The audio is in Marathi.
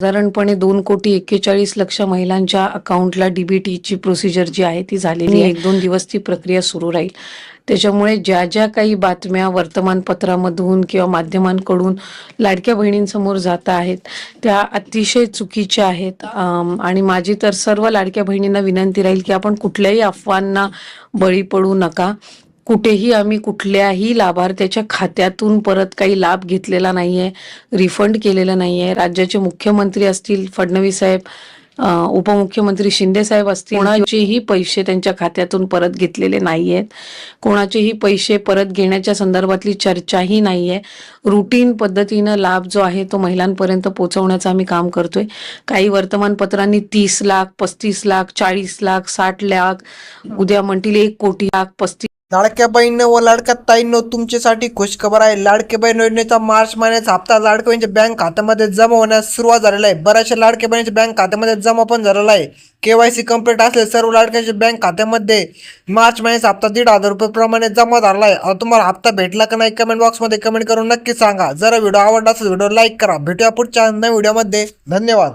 साधारणपणे 2,41,00,00,000 महिलांच्या अकाउंटला डीबीटीची प्रोसिजर जी आहे ती झालेली आहे. 1-2 दिवस ती प्रक्रिया सुरू राहील. त्याच्यामुळे ज्या ज्या काही बातम्या वर्तमानपत्रामधून किंवा माध्यमांकडून लाडक्या बहिणींसमोर जात आहेत त्या अतिशय चुकीच्या आहेत. आणि माझी तर सर्व लाडक्या बहिणींना विनंती राहील की आपण कुठल्याही अफवांना बळी पडू नका. कुठेही आम्ही कुठल्याही लाभार्थ्याच्या खात्यातून परत काही लाभ घेतलेला नाहीये, रिफंड केलेला नाहीये. राज्याचे मुख्यमंत्री असतील फडणवीस साहेब, उपमुख्यमंत्री शिंदे साहेब असतील, कोणाचेही पैसे त्यांच्या खात्यातून परत घेतलेले नाहीयेत. कोणाचेही पैसे परत घेण्याच्या संदर्भातली चर्चाही नाहीये. रुटीन पद्धतीनं लाभ जो आहे तो महिलांपर्यंत पोहोचवण्याचं आम्ही काम करतोय. काही वर्तमानपत्रांनी 30 लाख, 35 लाख, 40 लाख, 60 लाख, उद्या म्हणतील 1 कोटी लाख, 35. लाडक्या बहिणीनं व लाडक्या ताईंनो तुमच्यासाठी खुशखबर आहे. लाडक्या बहीण योजनेचा मार्च महिन्याचा हप्ता लाडक्या बहिणीच्या बँक खात्यामध्ये जमा होण्यास सुरुवात झालेला आहे. बऱ्याचशा लाडक्या बहिणीच्या बँक खात्यामध्ये जमा पण झालेला आहे. KYC कंप्लीट असले सर्व लाडक्यांच्या बँक खात्यामध्ये मार्च महिन्याचा हप्ता 1,500 रुपये प्रमाणे जमा झाला आहे. आता तुम्हाला हप्ता भेटला का नाही कमेंट बॉक्समध्ये कमेंट करून नक्की सांगा. जर व्हिडिओ आवडला असेल व्हिडिओ लाईक करा. भेटूया पुढच्या नवीन व्हिडिओमध्ये. धन्यवाद.